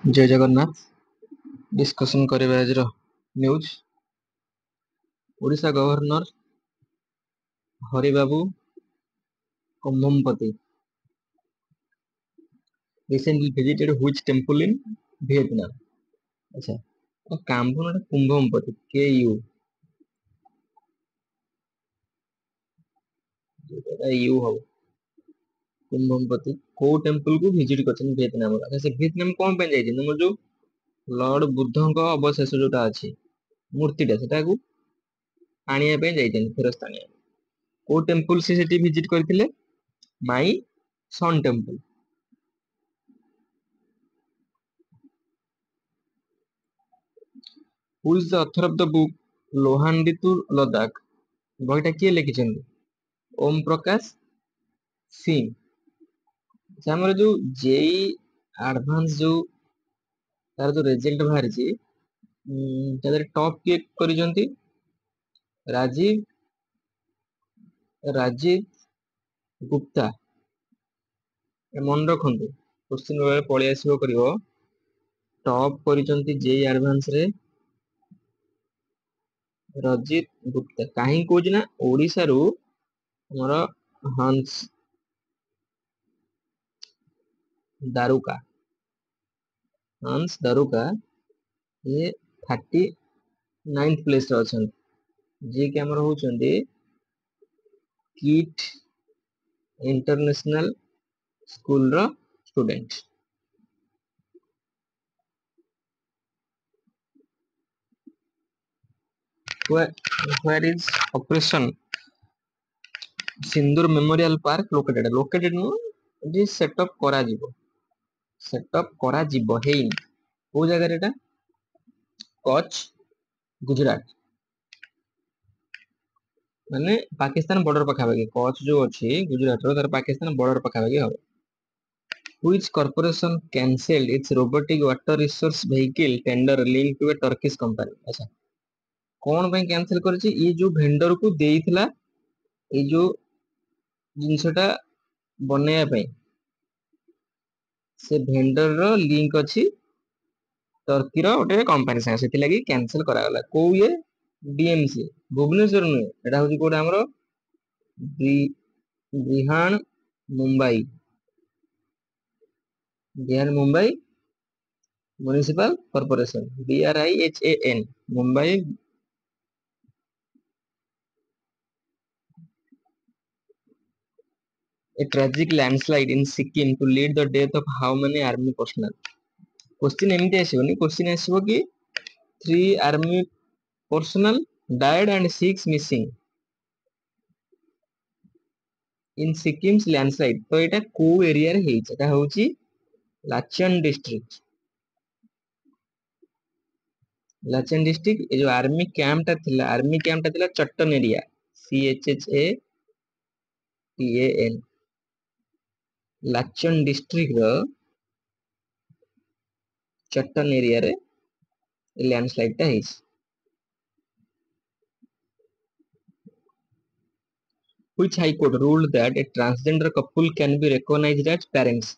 जय जगन्नाथ। डिस्कशन करिबा आज news. Odisha governor Haribabu Kambhampati recently visited which temple in Vietnam? अच्छा, तो कामपुर कुंभमपति KU यू हो कुंभमपति को टेम्पल को विजिट करछन वियतनाम। अच्छा, से वियतनाम कोन पे जाई छिन? हमर जो लॉर्ड बुद्धଙ୍କ अवशेष जोटा अछि मूर्तिटा सेटा को आनिया पे जाई छिन फेरस्त आनिया। को टेम्पल से सेटी विजिट करथिले? My Son temple. Who is the author of the book Lohandi to Ladakh? बहीटा किए लिखिछन्ती? ओम प्रकाश सिंह। अच्छा, हमर जो जेई एडवांस जो तार जो रिजल्ट बाहर छी तादर टॉप किए करिसन्ती? राजीव गुप्ता। ए मन रखंतु क्वेश्चन रे पळि आसीबो करिवो। टॉप करिसन्ती जेई एडवांस रे रजित गुप्ता। काहे कोज ना ओडिसा रु हमर हंस दारुका ये 39th प्लेस रे अछन, जे के हमर होचंदी किट इंटरनेशनल स्कूल रो student. where is operation Sindoor memorial park located नो जे सेटअप करा जीवो हेइन को जगह रेटा? कच्छ गुजरात माने पाकिस्तान बॉर्डर पखा बाकी। कच्छ जो अछि गुजरात रो तार पाकिस्तान बॉर्डर पखा बाकी हो। Which corporation cancelled its robotic water resource vehicle tender linked to a Turkish company? अच्छा, कौन पे कैंसिल करछि? ये जो वेंडर को देइथिला ये जो जिनसटा बनेया पे से वेंडर रो लिंक अछि टर्की रो ओटे कंपनी से सेति लागि कैंसिल करा गला। को ये डीएमसी भुवनेश्वर नु एटा होछि कोड हमरो Brihan Mumbai municipal corporation BRIHAN मुंबई। A tragic landslide in Sikkim to lead the death of how many army personnel? Question एमती आसीबो नि, क्वेश्चन आसीबो कि 3 army personnel died and 6 missing in Sikkim's landslide। तो एटा को एरिया रे हेइ? एटा होची लाचन डिस्ट्रिक्ट। लाचन डिस्ट्रिक्ट ए जो आर्मी कैंप ता थिला चट्टन एरिया CHATAN लाचन डिस्ट्रिक्ट रो चट्टन एरिया रे लैंडस्लाइड ता हेइस। Which high court ruled that a transgender couple can be recognized as parents?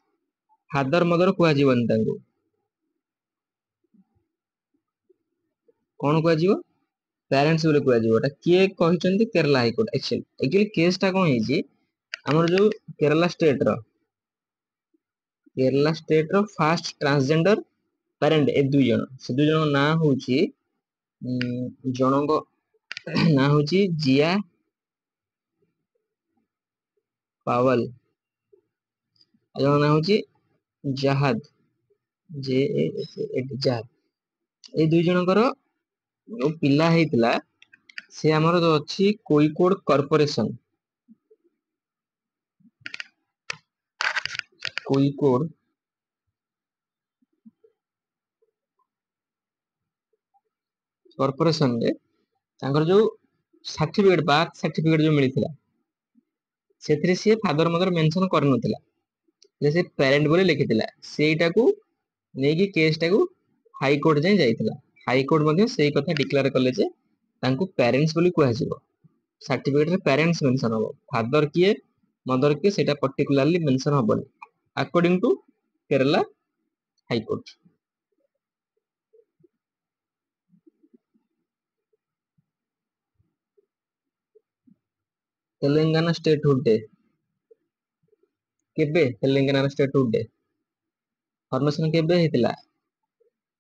Father mother कुआ जीवन तांगो कोन कुआ जीव? पेरेंट्स बोले कुआ जीव। एटा के कहिसंती? Kerala high court. Actually case टा कोन हेजी हमर जो केरला स्टेट रो फर्स्ट ट्रांसजेंडर पेरेंट ए दुई जन ना होची जनंगो ना होची जिया पावल जन ना होची जहाद जहाद। ए दुई जनकर पिला हेइतला से हमर जो अछि कोइकोड कॉर्पोरेशन रे तांकर जो सर्टिफिकेट बार्थ सर्टिफिकेट जो मिलिथिला सेथरे से फादर मदर मेंशन करनथिला, जैसे पेरेंट बोले लिखिथिला। सेटा को नेकी केस टा को हाई कोर्ट जाय जाइथिला। हाई कोर्ट मध्ये सेही कथा डिक्लेयर करले जे तांको पेरेंट्स बोली कुआ जिवो। सर्टिफिकेट रे पेरेंट्स मेंशन हो, फादर किए मदर के सेटा पर्टिकुलरली मेंशन होबनी according to Kerala high court. Telangana statehood day केबे तेलंगाना स्टेटहुड डे फॉर्मेशन केबे हेतिला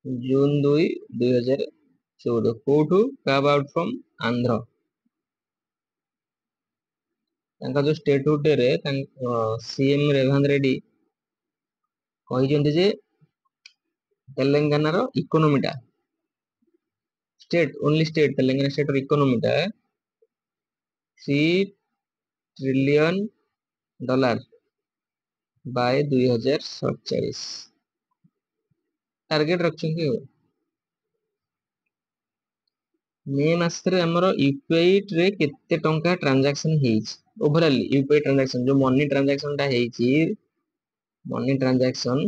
जून 2 2014 कोठू कार्व आउट फ्रॉम आंध्र तांका जो स्टेटहुड डे रे सीएम रेवंत रेड्डी कहिसेंती जे तेलंगाना रो इकोनॉमी टा state only state Telangana state रो इकोनॉमी टा $3 ट्रिलियन बाय 2047 टार्गेट रखछंती हो मे मास रे हमर यूपीआई रे केते टंका ट्रांजैक्शन हेइछ ओवरऑल यूपीआई ट्रांजैक्शन जो मनी ट्रांजैक्शन टा हेइची मनी ट्रांजैक्शन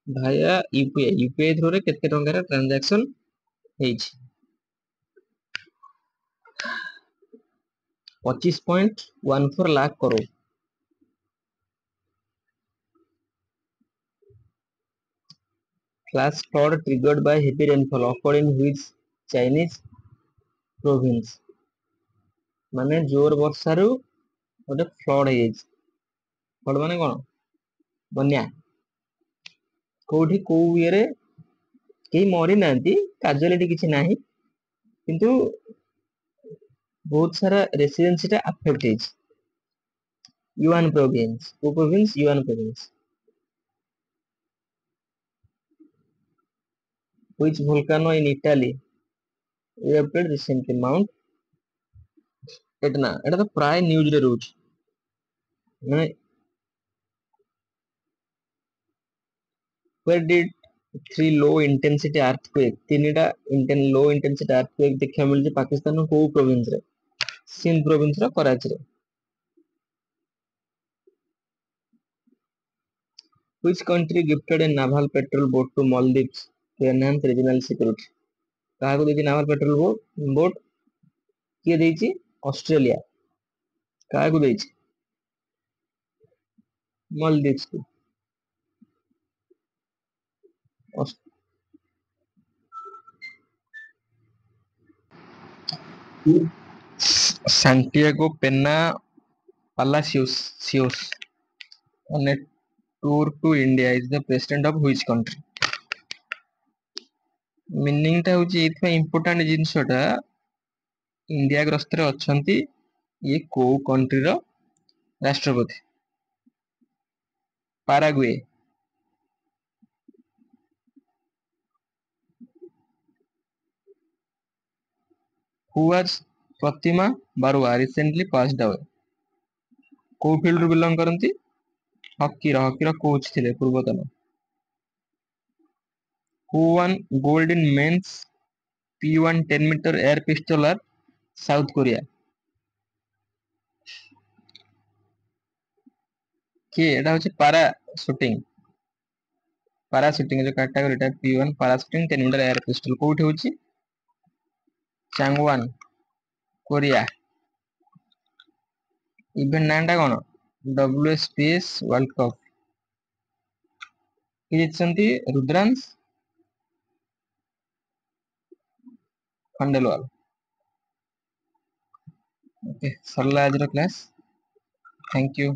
भाया यूपीआई थ्रू रे केते टंका रे ट्रांजैक्शन हेइछ 25.14 lakh crore Flash flood triggered by heavy rainfall occurred in which Chinese province माने जोर वर्षा रु गोटे फ्लड हे फ्लड माने कोन बन्या कोठी को इरे के मरि नांती काजुअलिटी किछि नाही किंतु बहुत सारा रेसिडेंसी टा अफेक्ट हे Yunnan province which volcano in Italy erupted recently Mount Etna एटा तो प्राय न्यूज रे रोच माने where did three low intensity earthquake तीनटा low intensity earthquake देखा मिल जे पाकिस्तान को प्रोविंस रे सिंध प्रोविंस रो कराची रे which country gifted a naval patrol boat to Maldives to enhance regional security काहा को देती नावल पेट्रोल बोट किए देती ऑस्ट्रेलिया काहा को देती मालदीव्स को Santiago Pena Palacios on a tour to India is the president of which country meaning टा होची इथमे इंपोर्टेंट जिंसटा इंडिया ग्रस्तर अछंती ये को कंट्री रो राष्ट्रपति Paraguay who was Pratima Barua recently passed away को फील्ड रो बिलोंग करंती हॉकी रो कोच थिले पूर्वतन who won gold in men's P1 10-meter air pistol at South Korea के एटा होची पारा शूटिंग जो कैटेगरी टा P1 पारा शूटिंग 10-meter एयर पिस्टल कोठी होची चांगवान कोरिया इवेंट नांडा कोन WSPS वर्ल्ड कप किछंती रुद्रांश खंडेलवाल ओके सरला आज रो क्लास थैंक यू